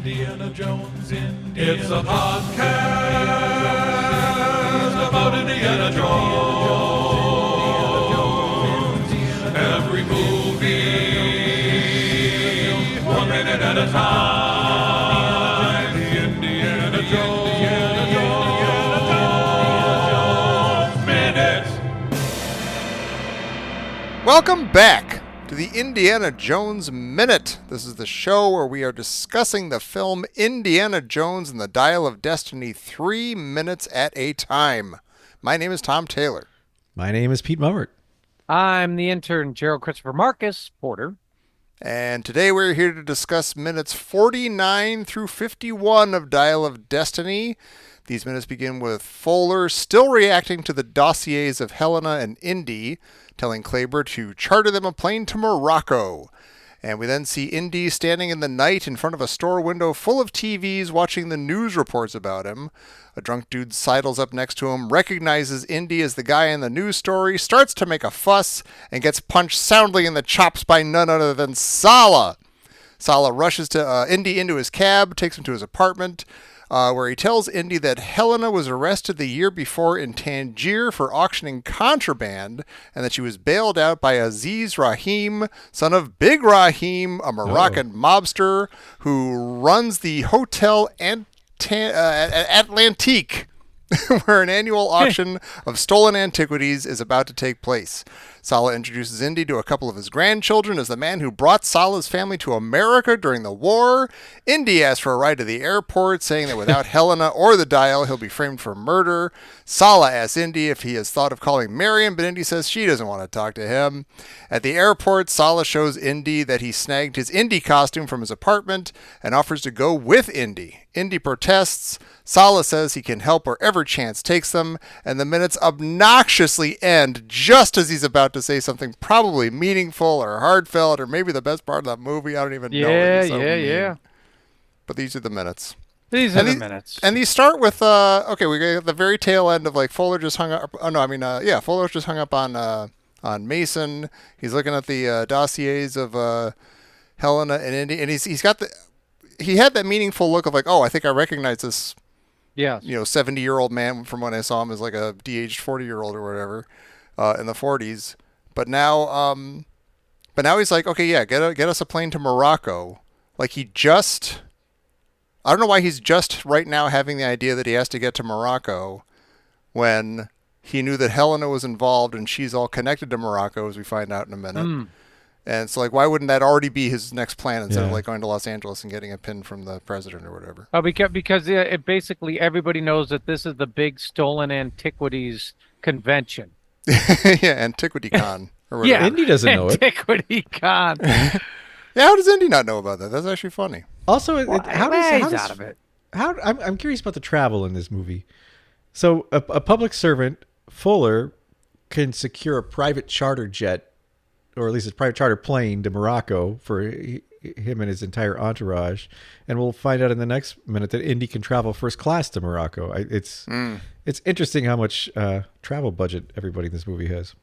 Indiana Jones, Indiana It's a podcast about Indiana Jones. Every movie, 1 minute at a time. Indiana Jones Minute. Welcome back to the Indiana Jones Minute. This is the show where we are discussing the film Indiana Jones and the Dial of Destiny 3 minutes at a time. My name is Tom Taylor. My name is Pete Mummert. I'm the intern, Gerald Christopher Marcus Porter. And today we're here to discuss minutes 49 through 51 of Dial of Destiny. These minutes begin with Fuller still reacting to the dossiers of Helena and Indy, telling Kleber to charter them a plane to Morocco. And we then see Indy standing in the night in front of a store window full of TVs watching the news reports about him. A drunk dude sidles up next to him, recognizes Indy as the guy in the news story, starts to make a fuss, and gets punched soundly in the chops by none other than Sallah. Sallah rushes to Indy into his cab, takes him to his apartment, where he tells Indy that Helena was arrested the year before in Tangier for auctioning contraband, and that she was bailed out by Aziz Rahim, son of Big Rahim, a Moroccan mobster who runs the Hotel Atlantique, where an annual auction of stolen antiquities is about to take place. Sallah introduces Indy to a couple of his grandchildren as the man who brought Salah's family to America during the war. Indy asks for a ride to the airport, saying that without Helena or the dial, he'll be framed for murder. Sallah asks Indy if he has thought of calling Marion, but Indy says she doesn't want to talk to him. At the airport, Sallah shows Indy that he snagged his Indy costume from his apartment and offers to go with Indy. Indy protests. Sallah says he can help wherever chance takes them, and the minutes obnoxiously end just as he's about to say something probably meaningful or heartfelt or maybe the best part of that movie. I don't even know. Yeah. But these are the minutes. These are the minutes. And these start with, we got the very tail end of like Fuller just hung up. Fuller just hung up on Mason. He's looking at the dossiers of Helena and Indy, and he had that meaningful look of like, oh, I think I recognize this. Yeah, 70-year-old man from when I saw him as like a de-aged 40-year-old or whatever in the 40s. But now he's like, okay, yeah, get us a plane to Morocco. Like I don't know why he's just right now having the idea that he has to get to Morocco when he knew that Helena was involved and she's all connected to Morocco, as we find out in a minute. And so, like, why wouldn't that already be his next plan instead of, like, going to Los Angeles and getting a pin from the president or whatever? Oh, because it basically everybody knows that this is the big stolen antiquities convention. Yeah, Antiquity Con or whatever. Yeah, Indy doesn't know it. Antiquity Con. Yeah, how does Indy not know about that? That's actually funny. Also, I'm curious about the travel in this movie. So, a public servant, Fuller, can secure a private charter jet, or at least a private charter plane to Morocco for him and his entire entourage. And we'll find out in the next minute that Indy can travel first class to Morocco. It's interesting how much travel budget everybody in this movie has.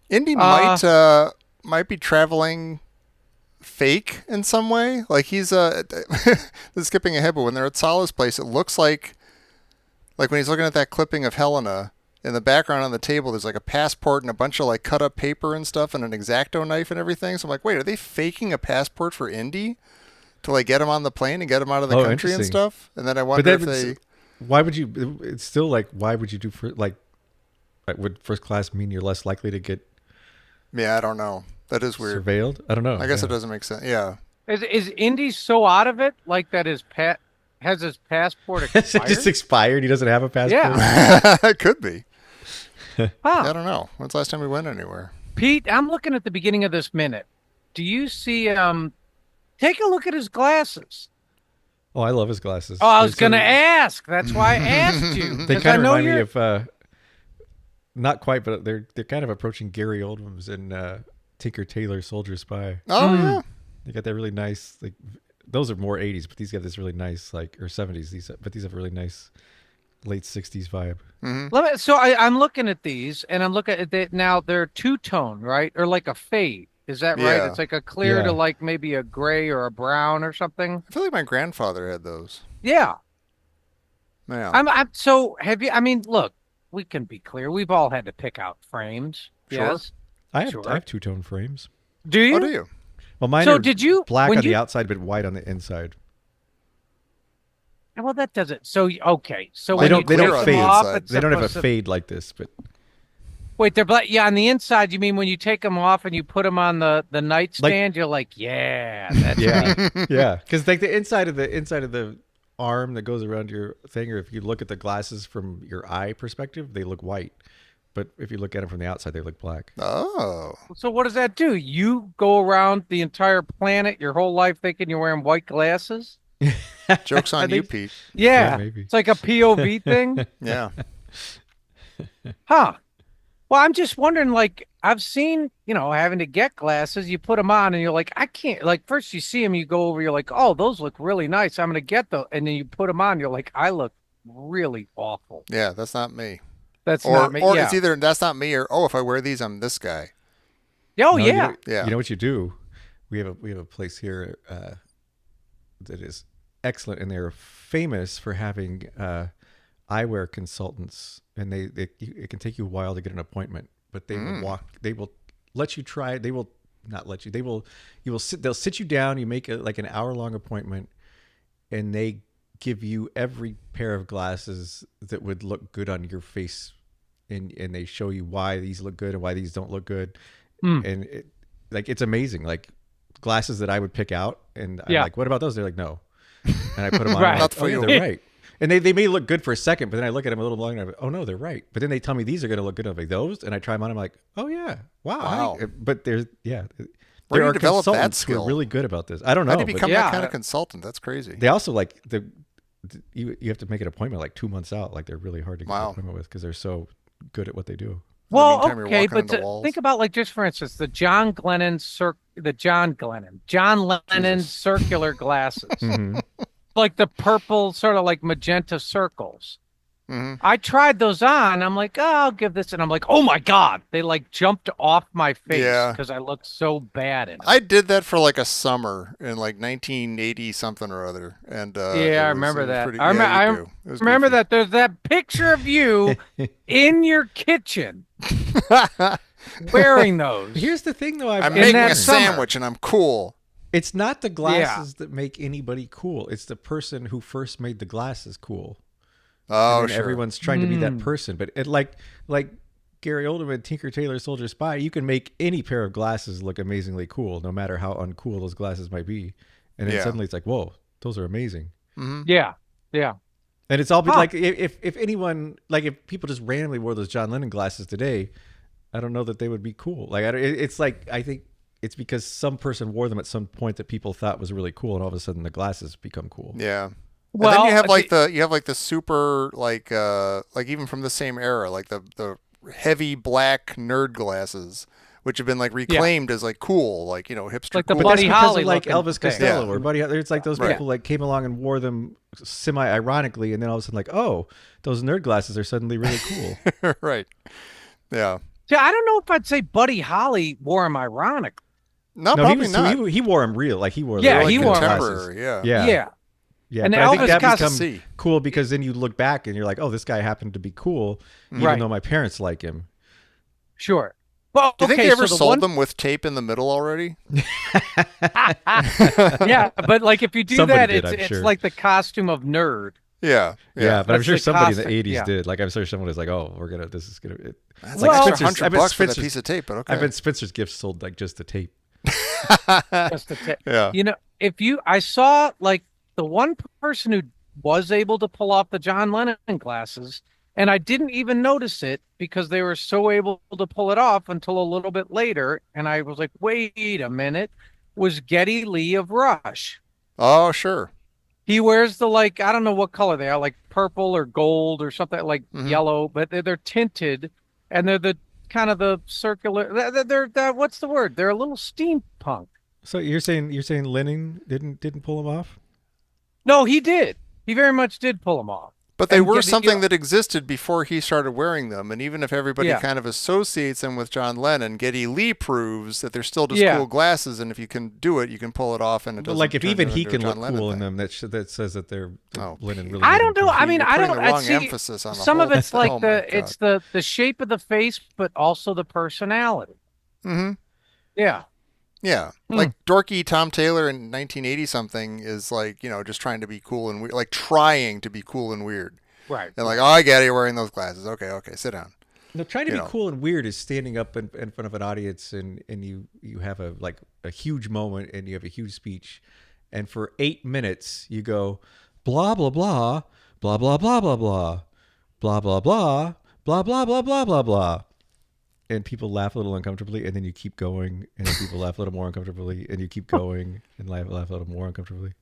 Indy might be traveling fake in some way. Like he's this is skipping ahead, but when they're at Salah's place, it looks like when he's looking at that clipping of Helena, in the background on the table, there's like a passport and a bunch of like cut up paper and stuff and an X-Acto knife and everything. So I'm like, wait, are they faking a passport for Indy to like get him on the plane and get him out of the country and stuff? And then I wonder if they. Why would you? It's still like, why would you do would first class mean you're less likely to get? Yeah, I don't know. That is weird. Surveilled? I don't know. I guess it doesn't make sense. Yeah. Is Indy so out of it like that? Has his passport expired? It just expired. He doesn't have a passport. Yeah, it could be. Huh. I don't know. When's the last time we went anywhere? Pete, I'm looking at the beginning of this minute. Do you see, take a look at his glasses. Oh, I love his glasses. Oh, I was going to ask. That's why I asked you. They kind of remind me of, not quite, but they're kind of approaching Gary Oldman's in Tinker Tailor Soldier Spy. Oh, yeah. They got that really nice, like, those are more 80s, but these got this really nice, like, or 70s, but these have a really nice late 60s vibe. Mm-hmm. So I'm looking at these, and I'm looking at it now. They're two-tone, right? Or like a fade. Is that right? Yeah. It's like a clear to Yeah. like maybe a gray or a brown or something. I feel like my grandfather had those. Yeah. Yeah. I'm so have you I mean, look, we can be clear. We've all had to pick out frames. Sure. Yes. I Sure. have two-tone frames. Do Oh, do you? you? Well, mine So are did you black when on the you outside but white on the inside. well that doesn't so okay. So They when don't- you they take don't them fade off, inside. it's They don't have a supposed to fade like this, but wait, they're black. Yeah, on the inside, you mean when you take them off and you put them on the like nightstand, you're like, yeah, that's me. yeah, yeah. Because like the inside of the arm that goes around your thing, or if you look at the glasses from your eye perspective, they look white. But if you look at them from the outside, they look black. Oh. So what does that do? You go around the entire planet your whole life thinking you're wearing white glasses? Joke's on you, think- Pete. Yeah, maybe. it's like a POV thing, Yeah. huh? Well, I'm just wondering, like, I've seen, having to get glasses, you put them on and you're like, I can't, like, first you see them, you go over, you're like, oh, those look really nice. I'm going to get those. And then you put them on, you're like, I look really awful. Yeah, that's not me. That's Or not me. or Yeah. it's either that's not me or if I wear these, I'm this guy. Oh, No, yeah. Yeah. You know what you do? We have a place here that is excellent, and they're famous for having eyewear consultants, and it can take you a while to get an appointment, but they will let you try. They will not let you. They'll sit you down. You make like an hour-long appointment, and they give you every pair of glasses that would look good on your face, and they show you why these look good and why these don't look good. And it's amazing. Like glasses that I would pick out, and I'm Yeah. like, what about those? They're like, no. And I put them on. Right. And I'm Not like, for oh, yeah, you. they're right. And they may look good for a second, but then I look at them a little longer and I'm like, oh no, they're right. But then they tell me these are going to look good. I'm like, those? And I try them on. I'm like, oh yeah, wow. Wow. But there's, yeah. Where do There you are develop that consultants who skill? are really good about this. I don't know. How do you but become Yeah. that kind of consultant? That's crazy. they also like you have to make an appointment like 2 months out. Like they're really hard to get an Wow. appointment with because they're so good at what they do. Well, meantime, you're okay, walking but into walls. think about like just for instance, John Lennon circular glasses, Mhm. like the purple sort of like magenta circles. hmm I tried those on. I'm like, oh, I'll give this, and I'm like, oh my God, they like jumped off my face Yeah. because I looked so bad in it. I did that for like a summer in like 1980 something or other, and Yeah, I remember that. Pretty, I remember- yeah, you I do. It was Remember goofy. that there's that picture of you in your kitchen wearing those. Here's the thing though. I'm In making that a summer. sandwich and I'm cool. It's not the glasses that make anybody cool. It's the person who first made the glasses cool. Oh, And sure. everyone's trying to be that person. But it like Gary Oldman, Tinker Tailor Soldier Spy, you can make any pair of glasses look amazingly cool, no matter how uncool those glasses might be. And then Yeah. suddenly it's like, whoa, those are amazing. Yeah, yeah. And it's all Huh. like if anyone like if people just randomly wore those John Lennon glasses today, I don't know that they would be cool. Like it's like I think it's because some person wore them at some point that people thought was really cool, and all of a sudden the glasses become cool. Yeah. Well, and then you have like see- the super like even from the same era, like the heavy black nerd glasses, which have been like reclaimed as like cool, like hipster Like the cool. But that's Buddy because Holly of like looking Elvis thing. Costello Yeah. or Buddy. It's like those Right. people like came along and wore them semi-ironically, and then all of a sudden like, oh, those nerd glasses are suddenly really cool. Right. Yeah. See, I don't know if I'd say Buddy Holly wore them ironic. No, No, probably not. he wore them real, like he wore. Yeah, the Like he wore 'em. contemporary. Yeah. Yeah, Yeah. yeah. And But I think Elvis that Costello- become See. cool because then you look back and you're like, oh, this guy happened to be cool, even Right. though my parents like him. Sure. Well, Do you think okay, they ever so the sold one, them with tape in the middle already? yeah, but like if you do Somebody that, did, it's I'm it's sure. like the costume of nerd. Yeah. Yeah, but I'm That's sure the somebody in the costume, 80s yeah. did. Like I'm sure someone was like, oh, this is gonna. That's Well- like Spencer's- I extra bet $100 for that Spencer's- piece of tape, but okay. I bet Spencer's Gifts sold like just the tape. Just to ta- Yeah. I saw like the one person who was able to pull off the John Lennon glasses, and I didn't even notice it because they were so able to pull it off until a little bit later, and I was like, wait a minute, was Geddy Lee of Rush. Oh, sure. He wears the like I don't know what color they are, like purple or gold or something like Mhm. yellow, but they're tinted, and they're the kind of the circular. They're what's the word? They're a little steampunk. So you're saying Lennon didn't pull him off? No, he did. He very much did pull them off. But they And were get- something that existed before he started wearing them. And even if everybody Yeah. kind of associates them with John Lennon, Geddy Lee proves that they're still just Yeah. cool glasses. And if you can do it, you can pull it off. And it But doesn't like if turn even it he into a can John look Lennon cool in thing. them, that says that they're Oh, Lennon really. I made don't them know. cool. I mean, You're I putting don't. the wrong see, emphasis on the some of whole- it's like Oh my it's God. the shape of the face, but also the personality. Mm-hmm. Yeah. Yeah, Hmm. like dorky Tom Taylor in 1980 something is like, just trying to be cool and weird, like trying to be cool and weird. Right. And like, oh, I get it, you're wearing those glasses. Okay, sit down. No, trying to You be know. cool and weird is standing up in front of an audience and you have a huge moment and you have a huge speech, and for 8 minutes you go blah blah blah blah blah blah blah blah blah blah blah blah blah blah blah blah blah, and people laugh a little uncomfortably, and then you keep going, and then people laugh a little more uncomfortably, and you keep going and laugh a little more uncomfortably.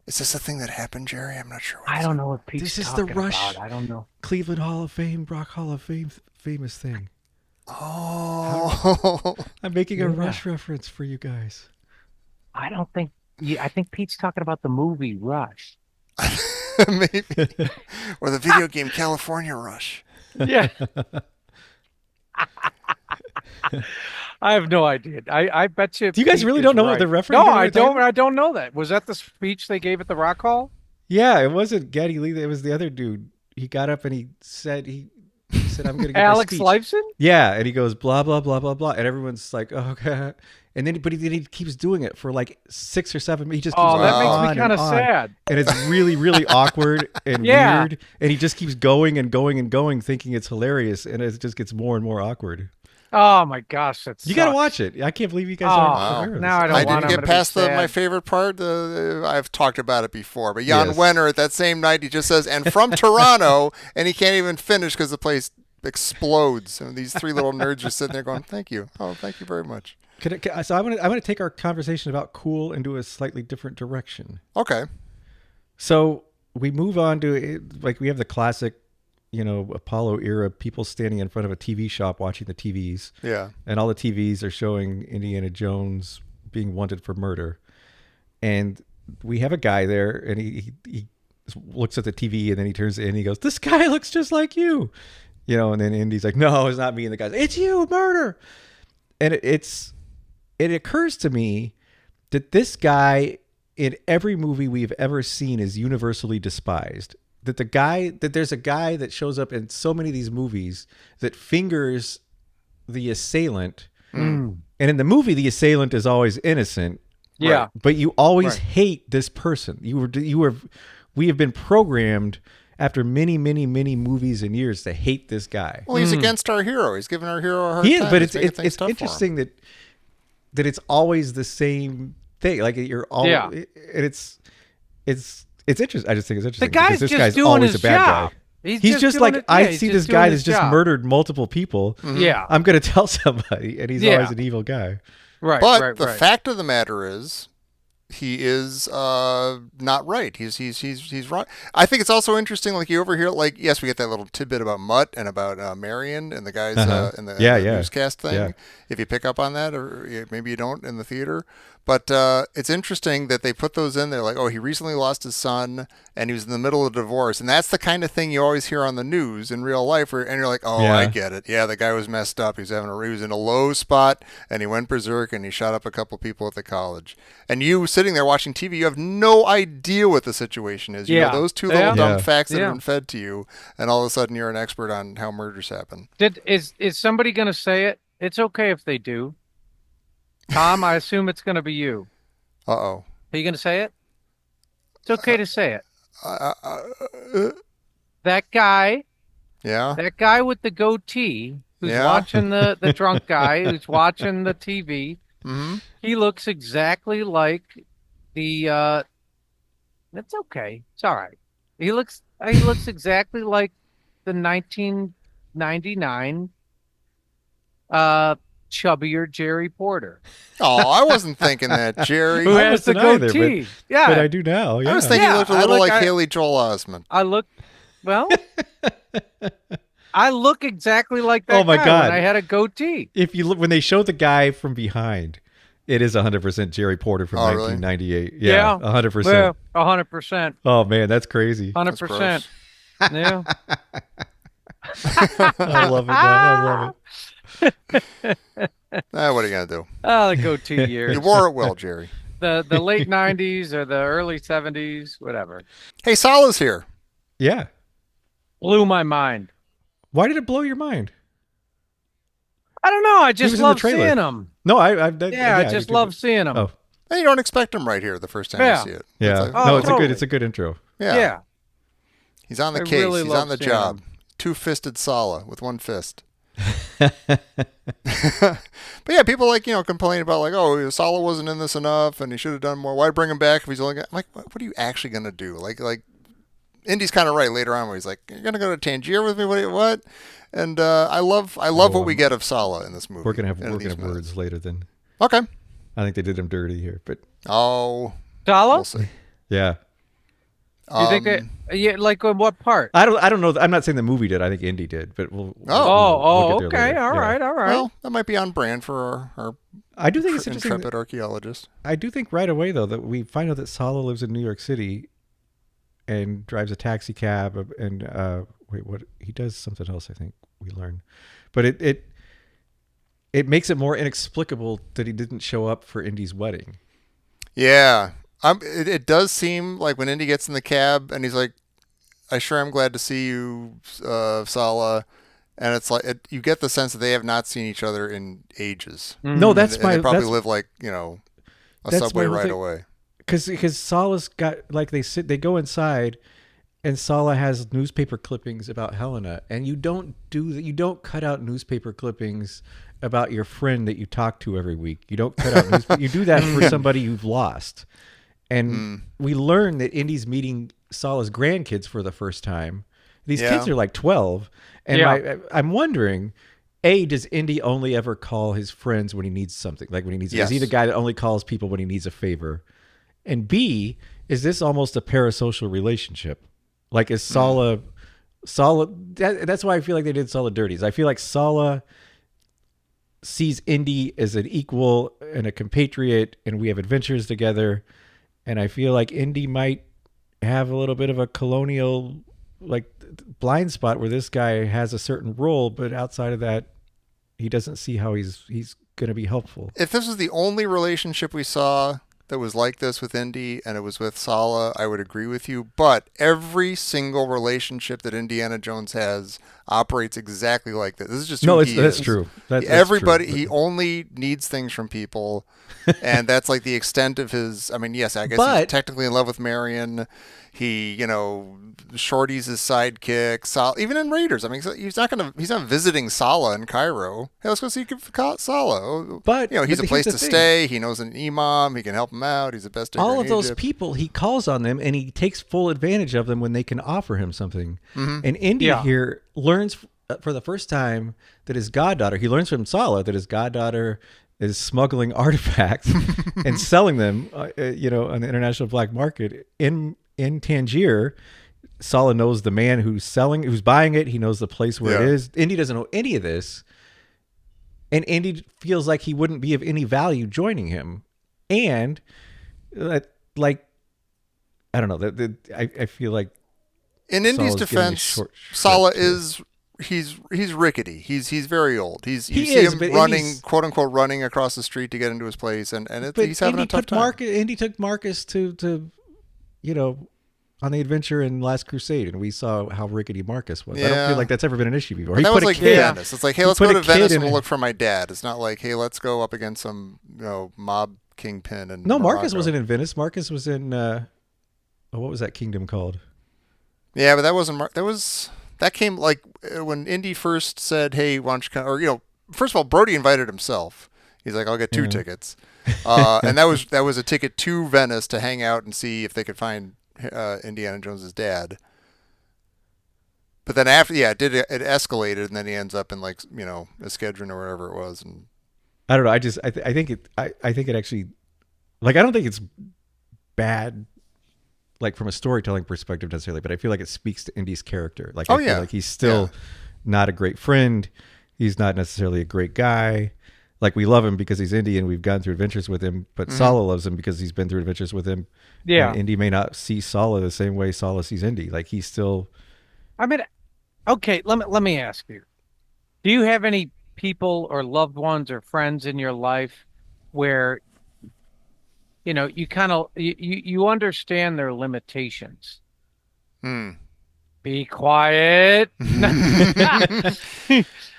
Is this a thing that happened, Jerry? I'm not sure. I don't know what Pete's This is the talking Rush. about. I don't know. Cleveland Hall of Fame, Rock Hall of Fame, famous thing. Oh, I'm making a Yeah. Rush reference for you guys. I don't think. Yeah, I think Pete's talking about the movie Rush. maybe. Or the video game California Rush. Yeah. I have no idea. I bet you. Do you guys Pete really is don't know what right. the reference? No, you know what I I'm talking don't. about? I don't know that. Was that the speech they gave at the Rock Hall? Yeah, it wasn't Geddy Lee. It was the other dude. He got up and he said, "I'm going to give Alex my speech." Lifeson? Yeah, and he goes blah blah blah blah blah, and everyone's like, "Oh god." And then, but he keeps doing it for like 6 or 7. He just keeps Oh, going that makes on me and kind of on. sad. And it's really, really awkward and Yeah. weird. And he just keeps going and going and going, thinking it's hilarious, and it just gets more and more awkward. Oh my gosh, that's You got to watch it. I can't believe you guys Oh, aren't aware of now this. I don't I want didn't him get to past be sad. my favorite part. I've talked about it before, but Jan Yes. Wenner at that same night, he just says, "And from Toronto," and he can't even finish because the place explodes. And these 3 little nerds are sitting there going, "Thank you. Oh, thank you very much." So I'm gonna take our conversation about cool into a slightly different direction. Okay. So we move on to it, like we have the classic, Apollo era people standing in front of a TV shop watching the TVs, Yeah. and all the TVs are showing Indiana Jones being wanted for murder, and we have a guy there, and he looks at the TV, and then he turns in and he goes, "This guy looks just like you," and then Indy's like, "No, it's not me," and the guy's, "It's you, murder," and it occurs to me that this guy in every movie we've ever seen is universally despised. That there's a guy that shows up in so many of these movies that fingers the assailant. And in the movie, the assailant is always innocent. Yeah. Right. But you always Right. hate this person. We have been programmed after many, many, many movies and years to hate this guy. Well, he's against our hero. He's giving our hero a hard He is, time. but He's making things it's tough for him. interesting that it's always the same thing. Like you're all, Yeah. and it's interesting. I just think it's interesting. The guy's because this just guy's doing always his a bad job. guy. He's He's just doing like, it- yeah, I he's see just this doing guy his that's just job. murdered multiple people. Yeah. I'm going to tell somebody, and he's Yeah. always an evil guy. Right. But right. the right. fact of the matter is, he is not right. He's wrong. I think it's also interesting. Like you overhear, like yes, we get that little tidbit about Mutt and about Marion and the guys in the newscast thing. Yeah. If you pick up on that, or maybe you don't in the theater. But it's interesting that they put those in there. Like, oh, he recently lost his son, and he was in the middle of a divorce, and that's the kind of thing you always hear on the news in real life. And you're like, oh, Yeah. I get it. Yeah, the guy was messed up. He was in a low spot, and he went berserk, and he shot up a couple people at the college. And you sitting there watching TV, you have no idea what the situation is. You know Yeah. those 2 little Yeah. dumb Yeah. facts that Yeah. have been fed to you, and all of a sudden you're an expert on how murders happen. Is somebody going to say it? It's okay if they do. Tom, I assume it's going to be you. Uh-oh. Are you going to say it? It's okay to say it. That guy with the goatee who's Yeah. watching the drunk guy who's watching the TV, Mm-hmm. he looks exactly like the it's okay. It's all right. He looks exactly like the 1999 chubbier Jerry Porter. Oh, I wasn't thinking that, Jerry. Who I has the wasn't either, goatee. Yeah. But I do now. Yeah. I was thinking Yeah, he looked a I little look- like I- Haley Joel Osment. I look well. I look exactly like that Oh my guy God. when I had a goatee. If you look when they show the guy from behind, it is 100% Jerry Porter from Oh, really? 1998. Yeah. 100%. Well, 100%. Oh man, that's crazy. 100%. Yeah. I love it. Man. I love it. What are you gonna do? Oh, the go 2 You years. wore it well, Jerry. The late 90s or the early 70s, whatever. Hey, Salah's here. Yeah. Blew my mind. Why did it blow your mind? I don't know. I was just in the love trailer. seeing him. No, Yeah, I just love seeing him. Oh, And you don't expect him right here the first time Yeah. you see it. yeah. It's like, Oh, no, totally. it's a good intro. yeah. He's on the I case. really He's love on the seeing job. him. Two-fisted Salah with one fist. But yeah, people complain about oh, Salah wasn't in this enough and he should have done more. Why bring him back if he's only got, I'm like, what are you actually gonna do? Like Indy's kind of right later on where he's like, you're gonna go to Tangier with me? What? And I love what we get of Salah in this movie. We're gonna have minutes. words later. Then Okay. I think they did him dirty here, but Oh, Salah? we'll see. yeah. Do you think that? Yeah, like in what part? I don't know. I'm not saying the movie did. I think Indy did, but we'll get Okay. there later. All Yeah. right. All right. Well, that might be on brand for our I do think it's interesting. intrepid archaeologist. I do think right away though that we find out that Salah lives in New York City and drives a taxi cab and what he does something else. I think we learn, but it makes it more inexplicable that he didn't show up for Indy's wedding. Yeah. It does seem like when Indy gets in the cab and he's like, I sure am glad to see you, Salah. And it's like, you get the sense that they have not seen each other in ages. No, that's And my they probably that's, live a that's subway my whole right thing. away. Because Salah's got they go inside, and Salah has newspaper clippings about Helena, and you don't cut out newspaper clippings about your friend that you talk to every week. You don't cut out you do that for somebody you've lost. And we learn that Indy's meeting Salah's grandkids for the first time. These kids are like 12, and I'm wondering, does Indy only ever call his friends when he needs something? Like when he needs, is he the guy that only calls people when he needs a favor? And B, is this almost a parasocial relationship? Like is Salah, that's why I feel like they did Salah dirties. I feel like Salah sees Indy as an equal and a compatriot, and we have adventures together. And I feel like Indy might have a little bit of a colonial blind spot where this guy has a certain role, but outside of that, he doesn't see how he's going to be helpful. If this was the only relationship we saw that was like this with Indy and it was with Salah, I would agree with you. But every single relationship that Indiana Jones has operates exactly like this. This is just who he that's is. true. That's Everybody, true. he only needs things from people, and that's like the extent of his. I mean, yes, I guess he's technically in love with Marion. He, Shorty's his sidekick. Even in Raiders, I mean, he's not visiting Salah in Cairo. Hey, let's go see Salah. But he's a here's place the to thing. stay. He knows an imam. He can help him out. He's the best digger All in of those Egypt. people, he calls on them, and he takes full advantage of them when they can offer him something. Mm-hmm. And Indy here learns for the first time that his goddaughter, he learns from Salah that his goddaughter is smuggling artifacts and selling them, on the international black market in Tangier. Salah knows the man who's buying it. He knows the place where it is. Indy doesn't know any of this. And Indy feels like he wouldn't be of any value joining him. And I don't know. I feel like in Indy's Salah's getting a defense, Salah is he's rickety. He's very old. You see him but running, Indy's, quote unquote, running across the street to get into his place, and he's having a tough time. Indy took Marcus to on the adventure in Last Crusade, and we saw how rickety Marcus was. I don't feel like that's ever been an issue before. But that was like Venice. It's like, hey, let's go to Venice and we'll look for my dad. It's not like, hey, let's go up against some mob kingpin. And no, Morocco. Marcus wasn't in Venice. Marcus was in what was that kingdom called? Yeah, but that wasn't. That came like when Indy first said, "Hey, why don't you come?" Or first of all, Brody invited himself. He's like, "I'll get 2 tickets," and that was a ticket to Venice to hang out and see if they could find Indiana Jones's dad. But then after, it escalated, and then he ends up in Eskedron or wherever it was. And I don't know. I think it actually, I don't think it's bad. From a storytelling perspective necessarily, but I feel like it speaks to Indy's character. I feel like he's still not a great friend. He's not necessarily a great guy. We love him because he's Indy and we've gone through adventures with him, but Salah loves him because he's been through adventures with him. Yeah. And Indy may not see Salah the same way Salah sees Indy. He's still, I mean, okay, let me ask you. Do you have any people or loved ones or friends in your life where, you kind of you understand their limitations? Hmm. Be quiet.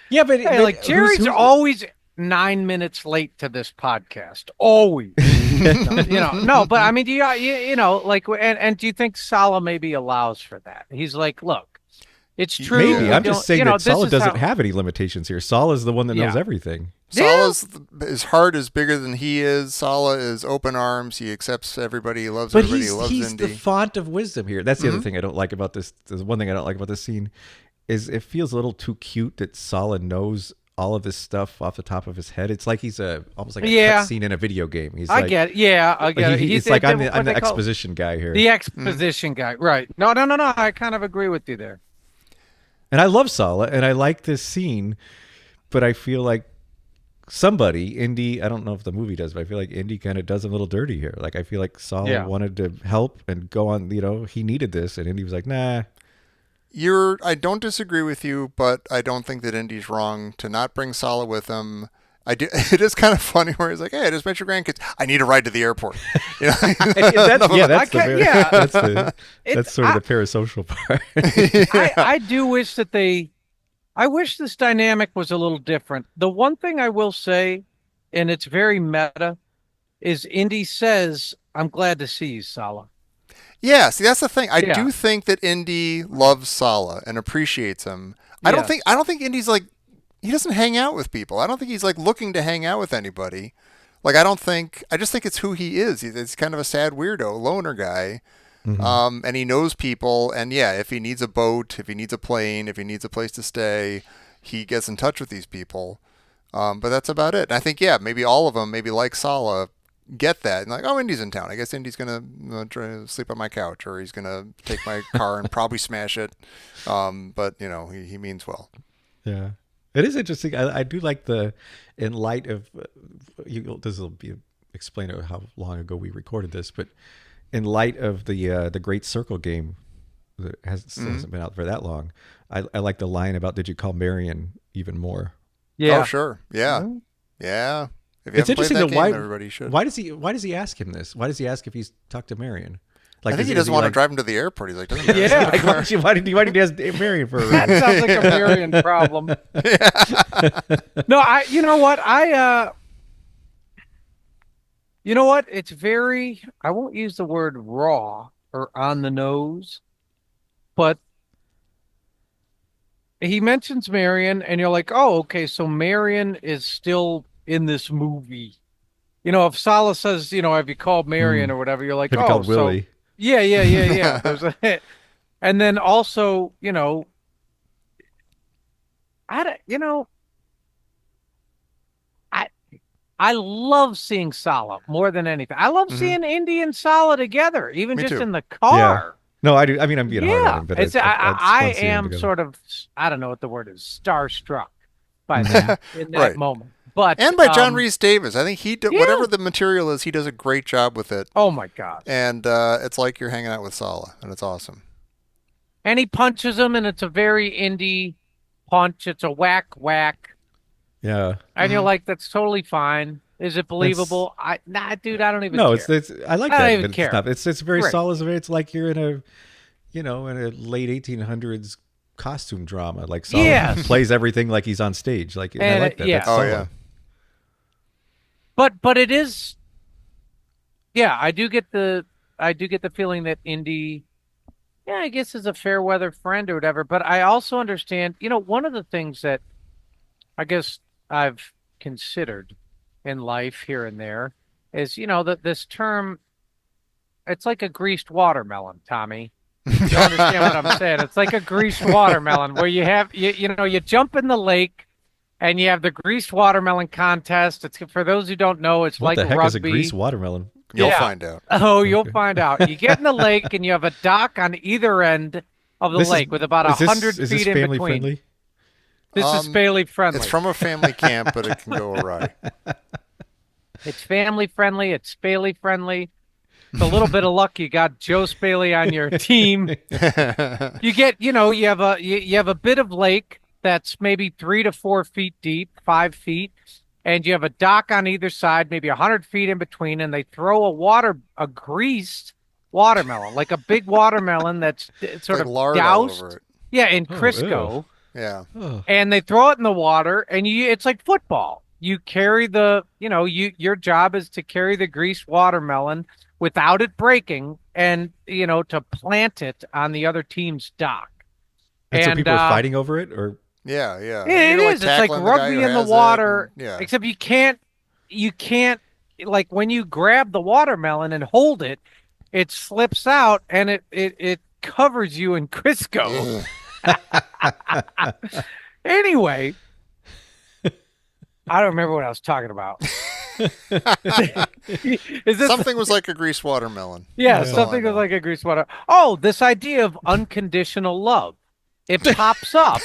Yeah, but, Hey, like Jerry's always 9 minutes late to this podcast. Always. No, but I mean, do like, and do you think Salah maybe allows for that? He's like, look, it's true. maybe Yeah. I'm just saying that this Salah is doesn't how, have any limitations here. Salah is the one that knows yeah. everything. Yeah. His heart is bigger than he is. Sala is open arms. He accepts everybody. He loves But everybody. He loves he's the Indy. font of wisdom here. That's the other thing I don't like about this. The one thing I don't like about this scene is it feels a little too cute that Salah knows all of this stuff off the top of his head. It's like he's almost like a Yeah. cutscene in a video game. He's I like, get it. Yeah, I get it. it's like I'm the exposition guy here. The exposition guy. Right. No. I kind of agree with you there. And I love Salah and I like this scene, but I feel like somebody, Indy, I don't know if the movie does, but I feel like Indy kind of does him a little dirty here. Like I feel like Salah wanted to help and go on, he needed this, and Indy was like, nah. I don't disagree with you, but I don't think that Indy's wrong to not bring Sala with him. It is kind of funny where he's like, "Hey, I just met your grandkids. I need a ride to the airport." You know? That's sort of the parasocial part. I do wish that I wish this dynamic was a little different. The one thing I will say, and it's very meta, is Indy says, "I'm glad to see you, Salah." Yeah, see, that's the thing. I Yeah. do think that Indy loves Sala and appreciates him. I don't think Indy's like, he doesn't hang out with people. I don't think he's like looking to hang out with anybody. Like I just think it's who he is. He's kind of a sad weirdo, loner guy. And he knows people, and yeah, if he needs a boat, if he needs a plane, if he needs a place to stay, he gets in touch with these people. But that's about it. And I think, yeah, maybe all of them, maybe like Sala, get that and like, oh, Indy's in town. I guess Indy's gonna try to sleep on my couch, or he's gonna take my car and probably smash it. But he means well. Yeah, it is interesting. I do like in light of this will be explain how long ago we recorded this, but in light of the Great Circle game that hasn't been out for that long, I like the line about "Did you call Marion?" even more. Yeah. Oh, sure. Yeah. Mhm. Yeah. If you It's haven't played interesting that that game, everybody should. why does he ask him this? Why does he ask if he's talked to Marion? Like, I think he is doesn't want to like, drive him to the airport. He's like, doesn't matter. Yeah. Like, why did he ask Marion for a That ride? sounds like a Marion problem. No, you know what? It's very, I won't use the word raw or on the nose, but he mentions Marion, and you're like, oh, okay, so Marion is still in this movie. If Salah says, have you called Marion or whatever, you're like, Have you oh, called so Willie? yeah. There's and then also, I don't, I I love seeing Salah more than anything. I love seeing Indy and Salah together, even Me just too. in the car. No, I do. I mean, I'm being hard on Yeah, him, but it's it's I fun seeing them am together. sort of, I don't know what the word is, starstruck by that in that Right. moment. But And by John Rhys Davis. I think Yeah. whatever the material is, he does a great job with it. oh my God. And it's like you're hanging out with Sala, and it's awesome. And he punches him, and it's a very Indy punch. It's a whack whack. Yeah. And you're like, that's totally fine. Is it believable? Dude, I don't even No, care. it's I like I don't that. even But care. it's very Right. solid. It's like you're in a in a late 1800s costume drama. Like Salah Yes. plays everything like he's on stage. Like, and I And like that. yeah. That's Oh, Salah. yeah. But it is, yeah, I do get the feeling that Indy, yeah, I guess is a fair weather friend or whatever. But I also understand, one of the things that I guess I've considered in life here and there is, that this term, it's like a greased watermelon, Tommy. You understand what I'm saying? It's like a greased watermelon where you have, you jump in the lake and you have the greased watermelon contest. It's, for those who don't know, it's What like the heck rugby. is a greased watermelon? You'll Yeah. find out. Oh, you'll find out. You get in the lake and you have a dock on either end of the lake with about 100 is feet this in family between. friendly? This is family friendly. It's from a family camp, but it can go awry. It's family friendly. It's family friendly. With a little bit of luck, you got Joe Spaley on your team. You get, you have a bit of lake that's maybe 3 to 4 feet deep, 5 feet, and you have a dock on either side, maybe 100 feet in between, and they throw a greased watermelon, like a big watermelon that's sort like of lard all over doused, it. yeah, in Oh, ew. Crisco, Yeah. Oh. and they throw it in the water, and it's like football. You carry your job is to carry the greased watermelon without it breaking, and to plant it on the other team's dock. And so And people are fighting over it, or Yeah, yeah. yeah, it You're like is. It's like tackling the guy who rugby in the has it. And, water, yeah. except you can't like when you grab the watermelon and hold it, it slips out and it covers you in Crisco. Anyway, I don't remember what I was talking about. Is this Something was like a greased watermelon. yeah, That's all I something know. like a grease water. Oh, this idea of unconditional love. It pops up.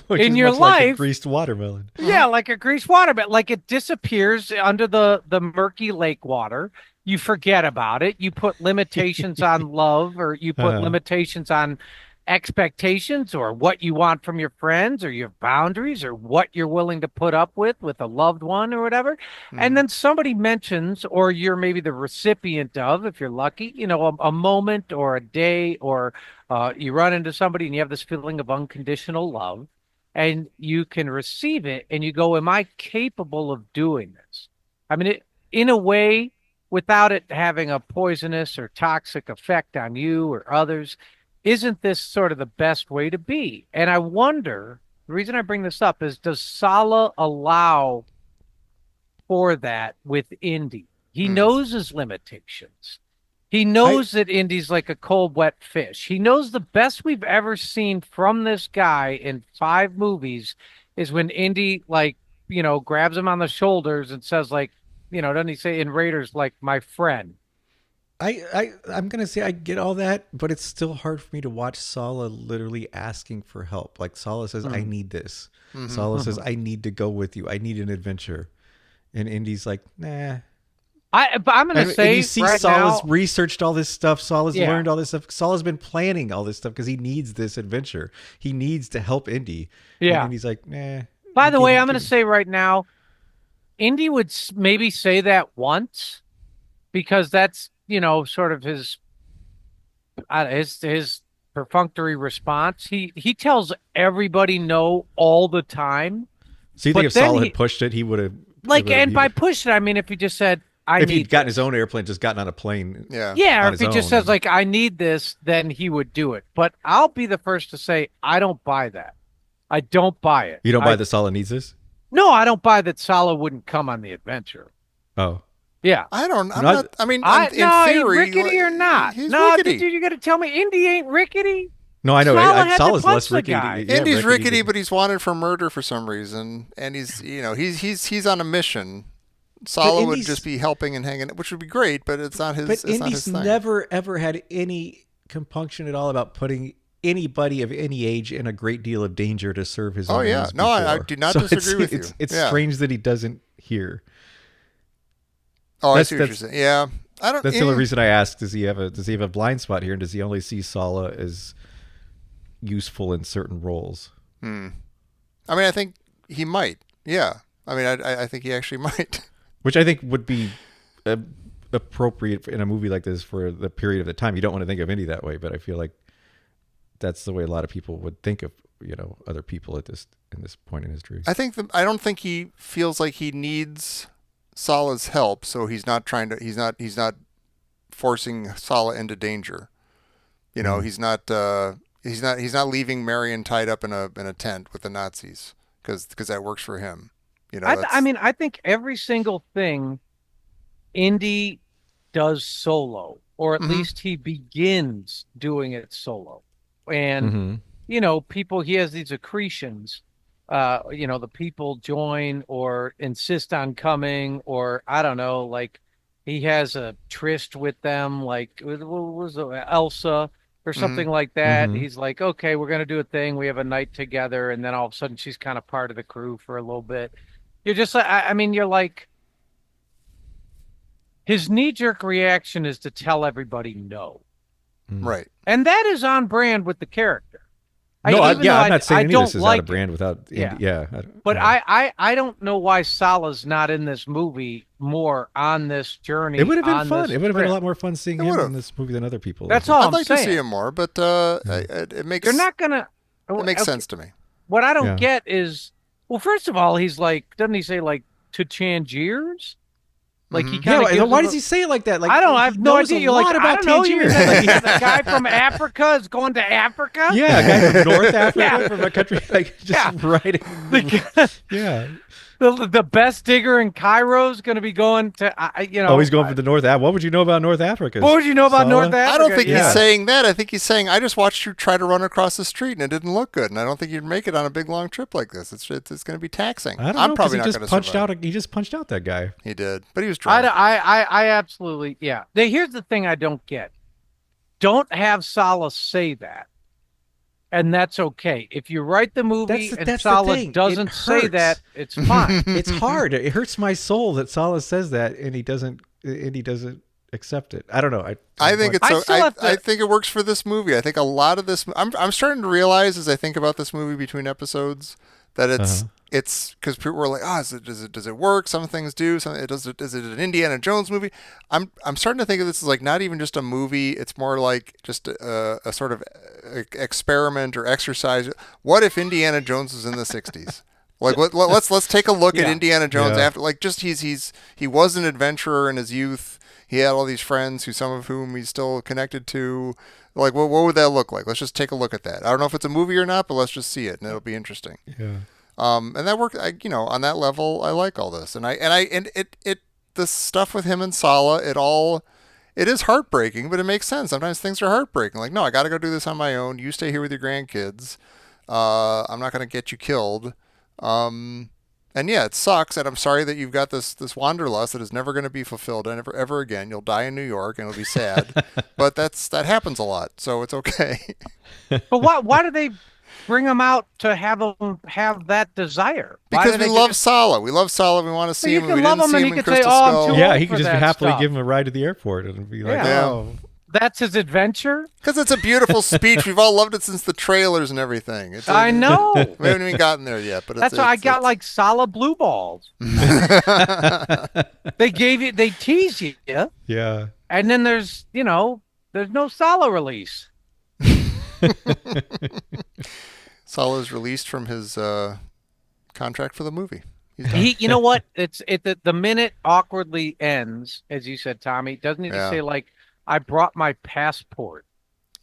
which In is your much like a life- greased watermelon. Yeah, like a greased water, but like it disappears under the murky lake water. You forget about it. You put limitations on love, or you put Uh-huh. limitations on expectations, or what you want from your friends, or your boundaries, or what you're willing to put up with a loved one, or whatever. And then somebody mentions, or you're maybe the recipient of, if you're lucky, a moment or a day, or you run into somebody and you have this feeling of unconditional love, and you can receive it and you go, am I capable of doing this? I mean, in a way, without it having a poisonous or toxic effect on you or others, isn't this sort of the best way to be? And I wonder, the reason I bring this up is, does Sala allow for that with Indy? He knows his limitations. He knows that Indy's like a cold, wet fish. He knows the best we've ever seen from this guy in 5 movies is when Indy, like, grabs him on the shoulders and says, like, doesn't he say in Raiders, like, my friend? I'm gonna say I get all that, but it's still hard for me to watch Sala literally asking for help. Like Sala says, "I need this." Sala says, "I need to go with you. I need an adventure," and Indy's like, "Nah." But I'm going to say and you see right Sala's now, researched all this stuff. Sala's Yeah. learned all this stuff. Sala's been planning all this stuff because he needs this adventure. He needs to help Indy. Yeah. And Indy's like, nah. by you the way, can't I'm going to do- say right now, Indy would maybe say that once, because that's, sort of his perfunctory response. He tells everybody no all the time. So you but think if then Sala he- had pushed it, he would have And by push it, I mean if he just said, I if need he'd gotten this. his own airplane, just gotten on a plane. Yeah. Yeah, or on if he his just own, says like, I need this, then he would do it. But I'll be the first to say, I don't buy that. I don't buy it. You don't buy that Sala needs this? No, I don't buy that Sala wouldn't come on the adventure. Oh. Yeah. I'm No, not. I mean, in No, theory, rickety or not? he's no, rickety. dude, you got to tell me Indy ain't rickety. No, I know. Sala had to Sala's punch less the rickety. guy. Yeah, Indy's rickety, than- but he's wanted for murder for some reason, and he's on a mission. Sala would Indy's- just be helping and hanging, which would be great, but it's not his. But it's not his Indy's thing. never ever had any compunction at all about putting anybody of any age in a great deal of danger to serve his own Oh, yeah. ends No, I before. do not So disagree with it's, you. It's Yeah. strange that he doesn't hear. Oh, I That's- see what you're that's- saying. Yeah, I don't. That's the only eh. reason I asked. Does he have a blind spot here, and does he only see Sala as useful in certain roles? I mean, I think he might. Yeah. I mean, I think he actually might. Which I think would be appropriate in a movie like this for the period of the time. You don't want to think of Indy that way, but I feel like that's the way a lot of people would think of other people in this point in history. I don't think he feels like he needs Sala's help, so he's not trying to. He's not forcing Sala into danger. He's not. He's not leaving Marion tied up in a tent with the Nazis because that works for him. I mean, I think every single thing Indy does solo, or at least he begins doing it solo. And, people, he has these accretions. The people join or insist on coming, or I don't know, like he has a tryst with them, like what was it, Elsa or something like that. He's like, okay, we're going to do a thing. We have a night together. And then all of a sudden she's kind of part of the crew for a little bit. You're just like, I mean, you're like, his knee-jerk reaction is to tell everybody no. Right. And that is on brand with the character. No, even though I'm not saying any of this is like out of brand without. Yeah. But I don't know why Salah's not in this movie more on this journey. it would have been on fun. this It would have been a trip. lot more fun seeing It him would've. in this movie than other people. That's all I'd I'm like saying. to see him more, but it makes They're not gonna. it makes okay, sense to me. What I don't Yeah. get is, well, first of all, he's like, doesn't he say like to Tangiers? Like he Mhm. kind of. Yeah, why does he say it like that? Like I have he no knows idea. a You're lot like, I about don't know. You Tangiers. like, the guy from Africa is going to Africa. Yeah, a guy from North Africa, Yeah. from a country like just Yeah. writing. The, Yeah. the best digger in Cairo is going to be going to, Oh, he's going for the North Africa. What would you know about North Africa? What would you know about Sallah? North Africa? I don't think Yeah. he's saying that. I think he's saying I just watched you try to run across the street and it didn't look good, and I don't think you'd make it on a big long trip like this. It's going to be taxing. I don't know, I'm 'cause probably he not just going to punched survive. out. He just punched out that guy. He did, but he was drunk. I absolutely, yeah. Here's the thing I don't get. Don't have Sallah say that. And that's okay. If you write the movie and that's the Sallah thing. It doesn't say hurts. that, it's fine. It's hard. It hurts my soul that Salah says that, and he doesn't. Accept it. I don't know. I think it's. I still have to- I think it works for this movie. I think a lot of this. I'm starting to realize as I think about this movie between episodes that it's because people were like, does it work? Some things do. Some is it an Indiana Jones movie? I'm starting to think of this as like not even just a movie. It's more like just a sort of experiment or exercise. What if Indiana Jones was in the '60s? Like let's take a look at Yeah. Indiana Jones Yeah. after like just he was an adventurer in his youth. He had all these friends some of whom he's still connected to. Like what would that look like? Let's just take a look at that. I don't know if it's a movie or not, but let's just see it and it'll be interesting. Yeah. And that worked. On that level, I like all this, and the stuff with him and Sallah, it is heartbreaking, but it makes sense. Sometimes things are heartbreaking. Like, no, I got to go do this on my own. You stay here with your grandkids. I'm not going to get you killed. And yeah, it sucks, and I'm sorry that you've got this wanderlust that is never going to be fulfilled ever again. You'll die in New York, and it'll be sad. But that happens a lot, so it's okay. But why do they bring him out to have him have that desire? Why Because do we they love just- Sallah. We love Sallah. We want to see you him. can We love didn't him see and him he in could say, Crystal "Oh, I'm Skull. too Yeah, old he for could just that happily stuff. give him a ride to the airport and be like, Yeah. "Oh, That's his adventure. Because it's a beautiful speech. We've all loved it since the trailers and everything. I know. We haven't even gotten there yet, but That's why I got like Sallah blue balls. They tease you, yeah." and then there's no Sallah release. Sallah's released from his contract for the movie. He's done. You know what? The minute awkwardly ends, as you said, Tommy. Doesn't he Yeah. say like, "I brought my passport,"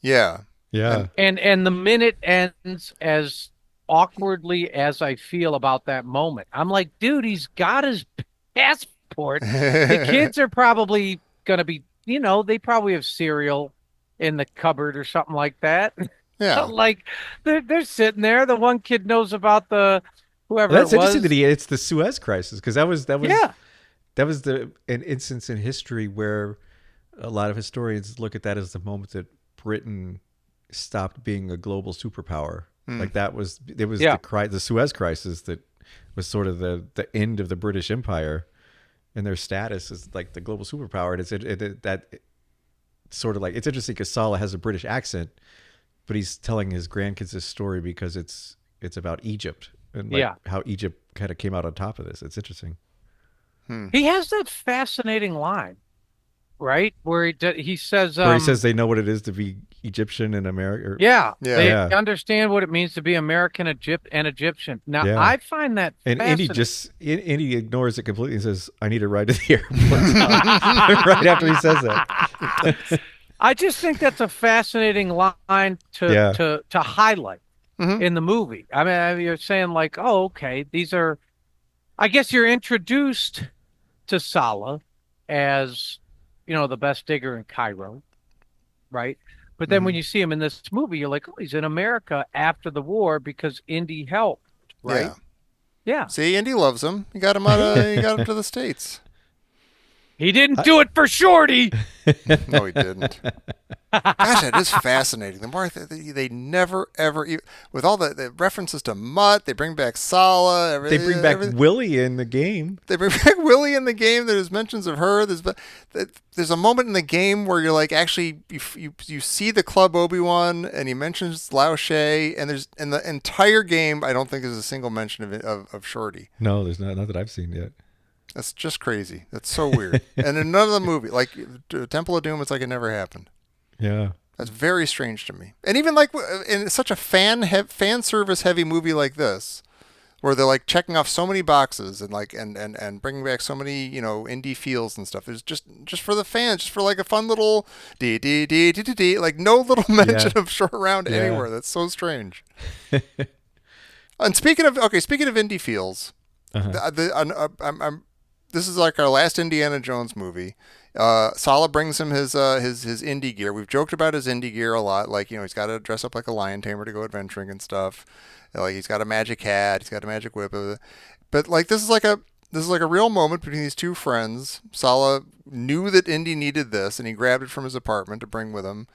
Yeah. Yeah. and the minute ends as awkwardly as I feel about that moment. I'm like, dude, he's got his passport. The kids are probably gonna be, they probably have cereal in the cupboard or something like that. Yeah. Like they're sitting there. The one kid knows about the whoever Well, that's it was. interesting that it's the Suez Crisis because that was Yeah. that was an instance in history where a lot of historians look at that as the moment that Britain stopped being a global superpower. Like that was the Suez Crisis that was sort of the end of the British Empire and their status as like the global superpower. And that sort of like it's interesting because Sallah has a British accent, but he's telling his grandkids this story because it's about Egypt and how Egypt kind of came out on top of this. It's interesting. He has that fascinating line, right? Where he says, Where he says they know what it is to be Egyptian in America. yeah, Yeah. they Yeah. understand what it means to be American and Egyptian. Now, Yeah. I find that And fascinating. Indy ignores it completely and says, "I need a ride to the airport." Right after he says that. I just think that's a fascinating line to highlight Mhm. in the movie. I mean, you're saying like, oh, okay, these are. I guess you're introduced to Sallah as, the best digger in Cairo, right? But then when you see him in this movie, you're like, oh, he's in America after the war because Indy helped, right? Yeah. Yeah. See, Indy loves him. He got him to the States. He didn't do it for Shorty. No, he didn't. Gosh, that is fascinating. The more they never ever, with all the references to Mutt, they bring back Sallah. They bring back Willie in the game. They bring back Willie in the game. There's mentions of her. There's a moment in the game where you're like, actually, you see the Club Obi-Wan, and he mentions Lao She, and there's in the entire game, I don't think there's a single mention of Shorty. No, there's not that I've seen yet. That's just crazy. That's so weird. And in none of the movie, like Temple of Doom, it's like it never happened. Yeah. That's very strange to me. And even like in such a fan service heavy movie like this, where they're like checking off so many boxes and like and bringing back so many indie feels and stuff. There's just for the fans, just for like a fun little like no little mention of Short Round anywhere. That's so strange. And speaking of indie feels, this is like our last Indiana Jones movie. Sallah brings him his indie gear. We've joked about his indie gear a lot. Like, he's got to dress up like a lion tamer to go adventuring and stuff. Like, he's got a magic hat. He's got a magic whip. But like, this is like a real moment between these two friends. Sallah knew that Indy needed this, and he grabbed it from his apartment to bring with him.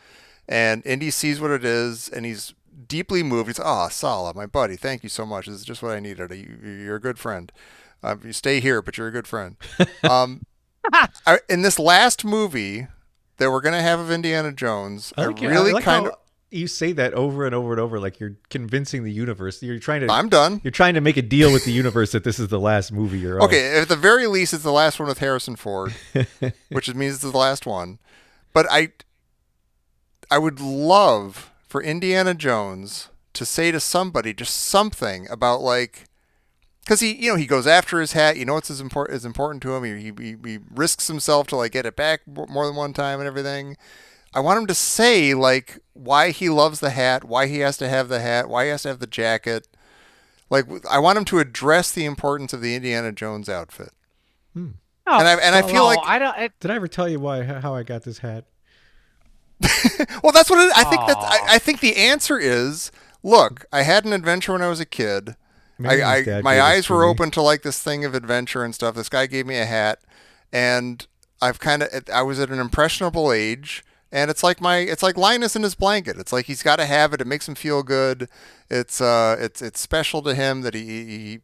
And Indy sees what it is, and he's deeply moved. He's, Sallah, my buddy, thank you so much. This is just what I needed. You're a good friend. You stay here, but you're a good friend. In this last movie that we're going to have of Indiana Jones, I like how you say that over and over and over, like you're convincing the universe. I'm done. You're trying to make a deal with the universe that this is the last movie you're on. Okay, at the very least, it's the last one with Harrison Ford, which means it's the last one. But I would love for Indiana Jones to say to somebody just something about like. Because he goes after his hat. It's as important to him. He risks himself to like get it back more than one time and everything. I want him to say like why he loves the hat, why he has to have the hat, why he has to have the jacket. Like I want him to address the importance of the Indiana Jones outfit. Oh, I feel like did I ever tell you how I got this hat? Well, that's what I think the answer is. Look, I had an adventure when I was a kid. My eyes were open to like this thing of adventure and stuff. This guy gave me a hat, and I was at an impressionable age, and it's like Linus in his blanket. It's like he's got to have it. It makes him feel good. It's special to him that he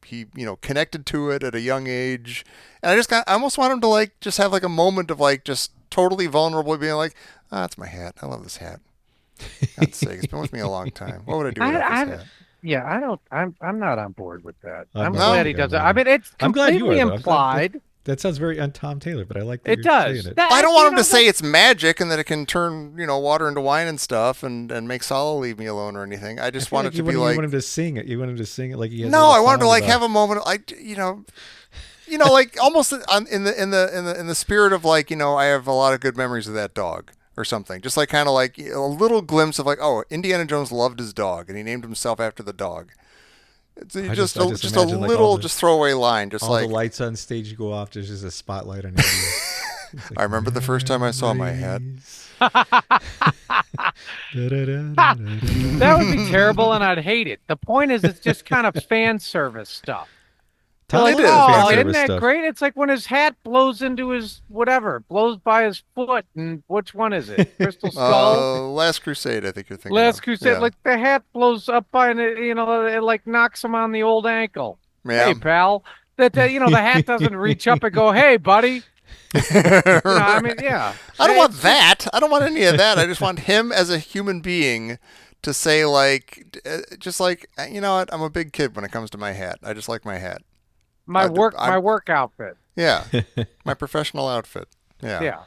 connected to it at a young age, and I almost want him to like just have like a moment of like just totally vulnerable, being like, that's my hat. I love this hat. God's sake, it's been with me a long time. What would I do without this hat? Yeah, I'm not on board with that. I'm not glad he does it. I mean, it's completely implied. That sounds very un-Tom Taylor, but I like that it does. Saying it. I don't want him to say it's magic and that it can turn, water into wine and stuff and make Sallah leave me alone or anything. I just want it to be like. You want him to sing it. You want him to sing it like he has. No, I want him to like have a moment, like like almost in the spirit of like I have a lot of good memories of that dog. Or something, just like kind of like a little glimpse of like, Indiana Jones loved his dog and he named himself after the dog. It's just a little like throwaway line, just all like the lights on stage go off. There's just a spotlight on you. I remember the first time I saw my hat. That would be terrible, and I'd hate it. The point is, it's just kind of fan service stuff. It is. Isn't that great? It's like when his hat blows into his blows by his foot, and which one is it? Crystal Skull? Last Crusade, I think you're thinking. Last Crusade, yeah. Like the hat blows up by, and it like knocks him on the old ankle. Yeah. Hey, pal, the hat doesn't reach up and go, "Hey, buddy." I mean, yeah. I don't want that. I don't want any of that. I just want him as a human being to say like, just like, what? I'm a big kid when it comes to my hat. I just like my hat. My work outfit. Yeah, my professional outfit. Yeah. Yeah.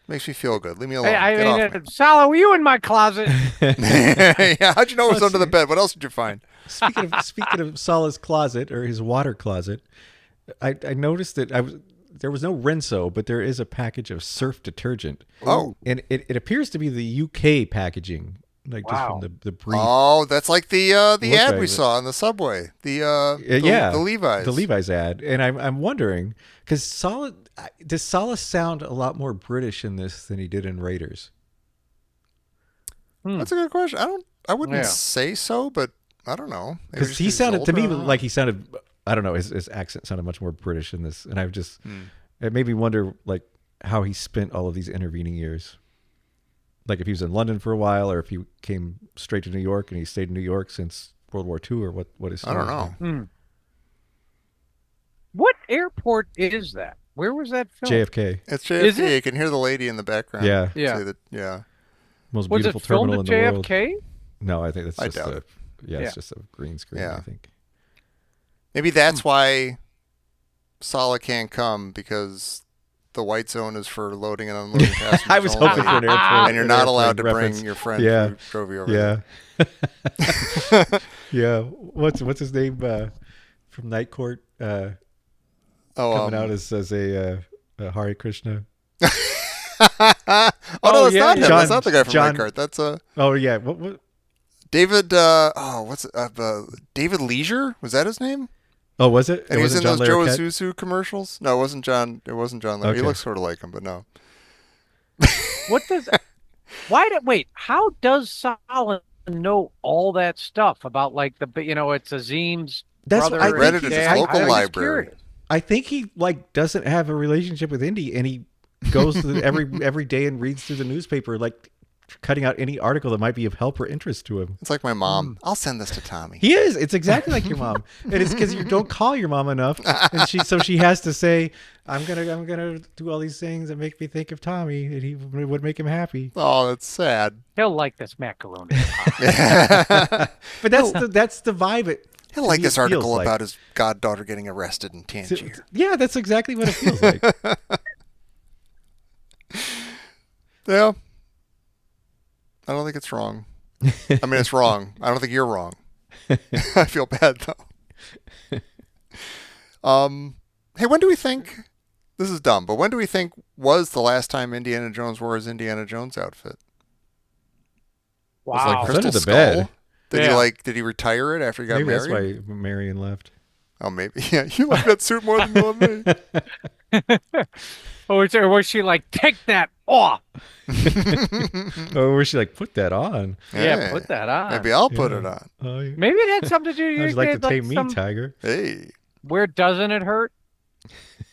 Makes me feel good. Leave me alone. I mean, Sallah, were you in my closet? Yeah, how'd you know it was under the bed? What else did you find? Speaking of Salah's closet or his water closet, I noticed that there was no Rinso, but there is a package of surf detergent. Oh. And it appears to be the UK packaging. Like just from the brief. Oh, that's like the ad we saw on the subway. The Levi's. The Levi's ad. And I'm wondering, because does Sallah sound a lot more British in this than he did in Raiders? That's a good question. I wouldn't say so, but I don't know. Because he sounded to me like he sounded, I don't know, his accent sounded much more British in this. And it made me wonder, like, how he spent all of these intervening years. Like if he was in London for a while, or if he came straight to New York and he stayed in New York since World War II, or what is? I don't know. What airport is that? Where was that filmed? JFK. It's Is JFK. it? You can hear the lady in the background. Yeah. Yeah. Say that, yeah. Most Was beautiful it filmed terminal at in the world. JFK? No, I think that's I just doubt a it. it's just a green screen. Yeah. I think. Maybe that's why Sallah can't come, because the white zone is for loading and unloading passengers. I was only, hoping for an airport, and you're an not airplane allowed to reference. bring your friend Yeah. who drove you over there. Yeah. Yeah. What's his name from Night Court coming out as a Hare Krishna? Oh no, that's yeah, not him. John- That's not the guy from John- Night Court. That's Oh yeah. What? David. David Leisure, was that his name? Oh, was it? And he was in John those Joe Larroquette? Isuzu commercials. No, it wasn't John. It wasn't John. Larroquette. He Okay. looks sort of like him, but no. What does? Wait? How does Sallah know all that stuff about like it's Azim's That's brother? I and read it at dad? his I'm local just library. curious. I think he doesn't have a relationship with Indy, and he goes to every day and reads through the newspaper, like cutting out any article that might be of help or interest to him. It's like my mom. I'll send this to Tommy. He is. It's exactly like your mom, and it's because you don't call your mom enough, and she has to say, "I'm gonna do all these things that make me think of Tommy, and he would make him happy." Oh, that's sad. He'll like this macaroni. But that's the vibe. He'll like me, this it feels article like. about his goddaughter getting arrested in Tangier. Yeah, that's exactly what it feels like. Yeah. I don't think it's wrong. I mean, it's wrong. I don't think you're wrong. I feel bad though. Hey, when do we think? This is dumb, but when do we think was the last time Indiana Jones wore his Indiana Jones outfit? Was it Wow. like Crystal Under the Skull? bed. Did Did he retire it after he got Maybe married? that's why Marion left. Oh, maybe. Yeah, you like that suit more than you love me. Or was she like, take that off? Or was she like, put that on? Yeah, Hey, put that on. Maybe I'll put it on. Oh, yeah. Maybe it had something to do. How'd you like to get, tame me, some- Tiger? Hey. Where doesn't it hurt?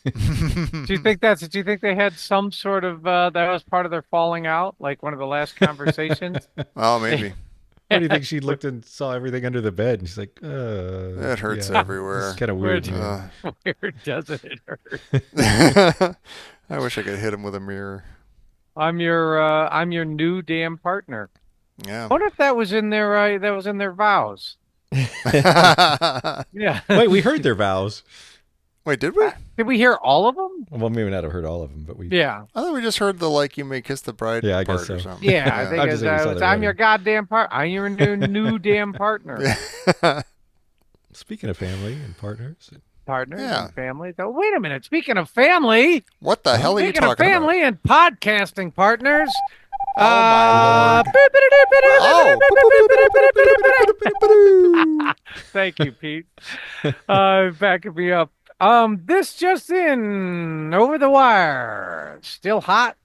Do you think they had some sort of that was part of their falling out, like one of the last conversations? Oh, maybe. What do you think? She looked and saw everything under the bed, and she's like, It hurts yeah, everywhere. It's kind of weird. Where'd man. Where doesn't it hurt? I wish I could hit him with a mirror. I'm your new damn partner. Yeah. I wonder if that was in their vows. Yeah. Wait, we heard their vows. Wait, did we? Did we hear all of them? Well, maybe not have heard all of them, but we. Yeah. I thought we just heard the like you may kiss the bride Yeah, I part guess or so. something. Yeah, I think I'm it's, just thinking it's I'm other your goddamn partner. I'm your new damn partner. Speaking of family and partners, Partners Yeah. and family. So, wait a minute. Speaking of family, What the hell are you speaking of talking family and podcasting partners. Oh, my about? Thank you, Pete. Backing me up. This just in over the wire. Still hot.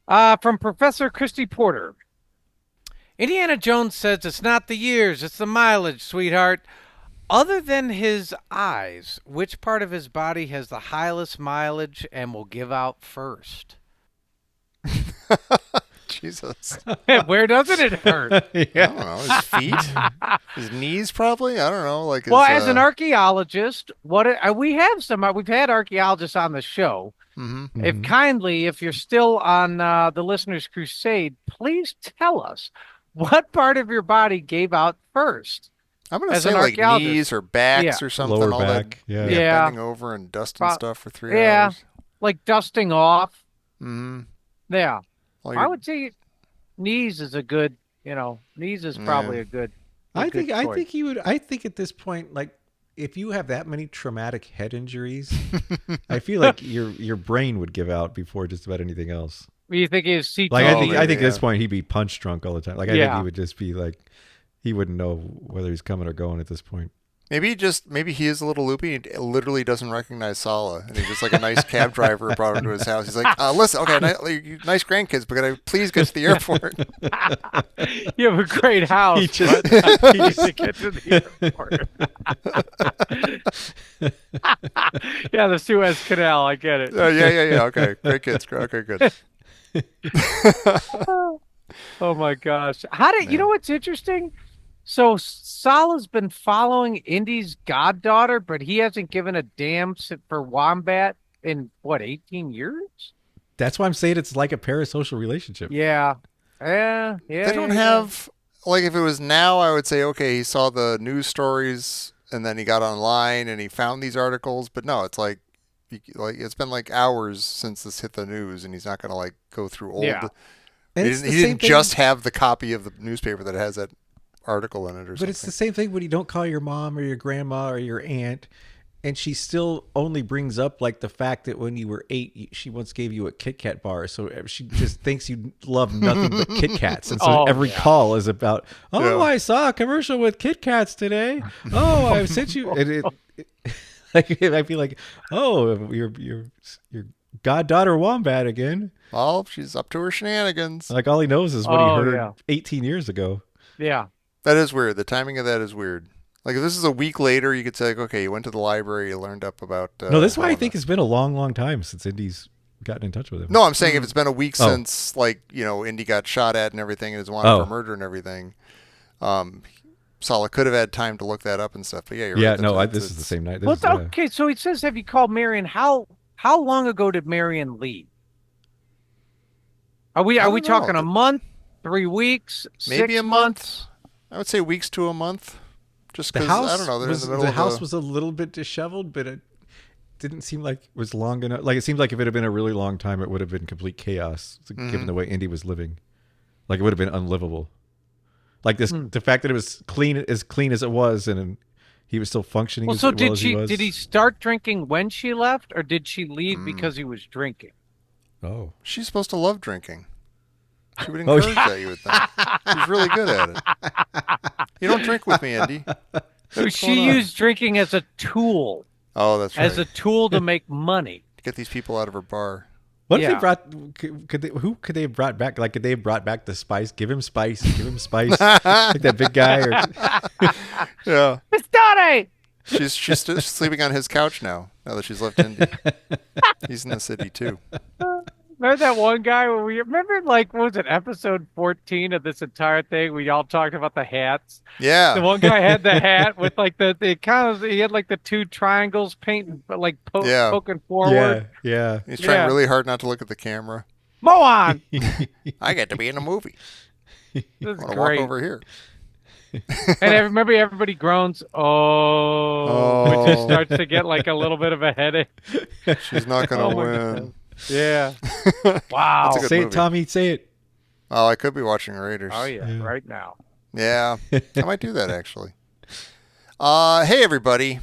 From Professor Christy Porter. Indiana Jones says it's not the years, it's the mileage, sweetheart. Other than his eyes, which part of his body has the highest mileage and will give out first? Jesus. Where doesn't it hurt? I don't know. His feet? His knees, probably? I don't know. Like his, Well, as an archaeologist, we've had archaeologists on the show. mhm. If you're still on the Listener's Crusade, please tell us what part of your body gave out first. I'm going to as say an like archaeologist. knees or backs Yeah. or something. Lower all back, That, yeah. Yeah. Bending over and dusting Pro- stuff for 3 yeah. hours. Like dusting off. Mm-hmm. Yeah. Well, I would say knees is a good, knees is probably a good. I think choice. he would. I think at this point, like, if you have that many traumatic head injuries, I feel like your brain would give out before just about anything else. You think is CT? Like I think maybe, at this yeah. point he'd be punch drunk all the time. Like I think Yeah. he would just be like, he wouldn't know whether he's coming or going at this point. Maybe he is a little loopy and literally doesn't recognize Sallah, and he's just like a nice cab driver who brought him to his house. He's like, listen, okay, nice grandkids, but can I please get to the airport? You have a great house. He just- but you need to get to the airport. Yeah, the Suez Canal. I get it. Yeah. Okay, great kids. Okay, good. Oh my gosh. You know what's interesting? So Salah's been following Indy's goddaughter, but he hasn't given a damn for Wombat in what, 18 years? That's why I'm saying it's like a parasocial relationship. Yeah. Yeah. They don't have, like, if it was now, I would say, okay, he saw the news stories and then he got online and he found these articles. But no, it's like it's been like hours since this hit the news, and he's not going to like go through old. Yeah. And He it's the didn't same thing- just have the copy of the newspaper that has that article in it or something. But it's the same thing when you don't call your mom or your grandma or your aunt, and she still only brings up like the fact that when you were 8, she once gave you a Kit Kat bar. So she just thinks you love nothing but Kit Kats, and so every call is about, I saw a commercial with Kit Kats today. Oh, I sent you. Like I'd be like, oh, your goddaughter Wombat again. Well, she's up to her shenanigans. Like all he knows is what he heard 18 years ago. Yeah. That is weird. The timing of that is weird. Like if this is a week later, you could say, like, okay, you went to the library, you learned up about. No, that's why I think it's been a long, long time since Indy's gotten in touch with him. No, I'm saying if it's been a week since, like, Indy got shot at and everything, and is wanted for murder and everything, Sallah could have had time to look that up and stuff. But yeah, you're right. No, this is the same night. Well, okay, so he says, have you called Marion? How long ago did Marion leave? Are we talking a month, 3 weeks, maybe 6 a month? I would say weeks to a month. Just because I don't know. They're in the middle the of house was a little bit disheveled, but it didn't seem like it was long enough. Like it seemed like if it had been a really long time, it would have been complete chaos, given the way Indy was living. Like it would have been unlivable. Like the fact that it was clean as it was, and he was still functioning. Well, as so well as he was. did he start drinking when she left, or did she leave because he was drinking? Oh, she's supposed to love drinking. She would encourage that, you would think. She's really good at it. You don't drink with me, Andy. So she used drinking as a tool. Oh, that's right. As a tool to make money. To get these people out of her bar. What if they brought? Who could they have brought back? Like, could they have brought back the Spice? Give him Spice. Give him Spice. Like that big guy. Yeah. It's Donnie. She's still sleeping on his couch now that she's left Indy. He's in the city too. Remember that one guy when what was it, episode 14 of this entire thing? We all talked about the hats. Yeah. The one guy had the hat with like he had like the two triangles painting, but like poking forward. Yeah. He's trying really hard not to look at the camera. Moan! I get to be in a movie. This is I want to great. walk over here. And remember everybody groans, which just starts to get like a little bit of a headache. She's not going to my win. God. Yeah. Wow. That's a good Say movie. it, Tommy. Say it. Oh, I could be watching Raiders. Oh yeah, right now. Yeah, I might do that actually. Hey everybody,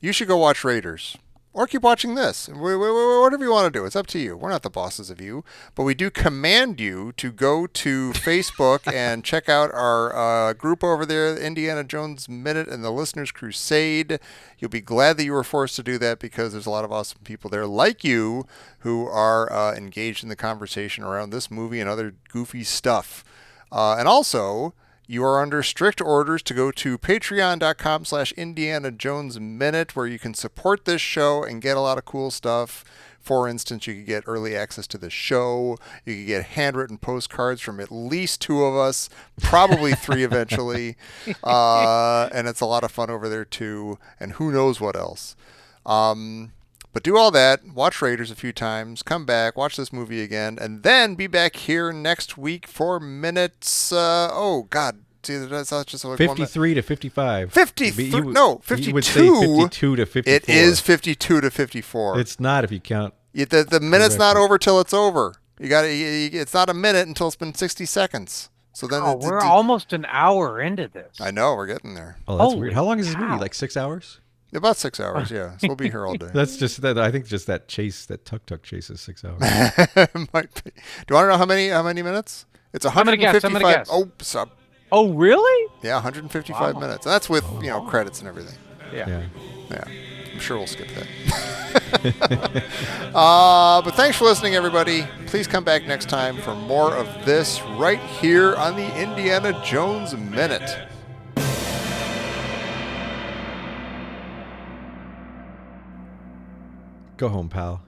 you should go watch Raiders. Or keep watching this. Whatever you want to do. It's up to you. We're not the bosses of you. But we do command you to go to Facebook and check out our group over there, the Indiana Jones Minute and the Listener's Crusade. You'll be glad that you were forced to do that because there's a lot of awesome people there like you who are engaged in the conversation around this movie and other goofy stuff. And also, you are under strict orders to go to patreon.com/Indiana Jones Minute, where you can support this show and get a lot of cool stuff. For instance, you could get early access to the show. You could get handwritten postcards from at least 2 of us, probably 3 eventually. And it's a lot of fun over there too. And who knows what else. But do all that, watch Raiders a few times, come back, watch this movie again, and then be back here next week for minutes. See, that's not just like 53 to 55. 53? 52. You would say 52 to 54. It is 52 to 54. It's not if you count. The minute's not over till it's over. It's not a minute until it's been 60 seconds. So then we're almost an hour into this. I know, we're getting there. Oh, that's weird. How long is this movie? Like 6 hours? About 6 hours, yeah. So we'll be here all day. That's just that. I think just that chase, that tuk-tuk chase is 6 hours. Might be. Do you want to know how many minutes? It's 155. I'm gonna guess. Oh, Oh, really? yeah, 155 minutes. And that's with, credits and everything. Yeah. Yeah, I'm sure we'll skip that. But thanks for listening, everybody. Please come back next time for more of this right here on the Indiana Jones Minute. Go home, pal.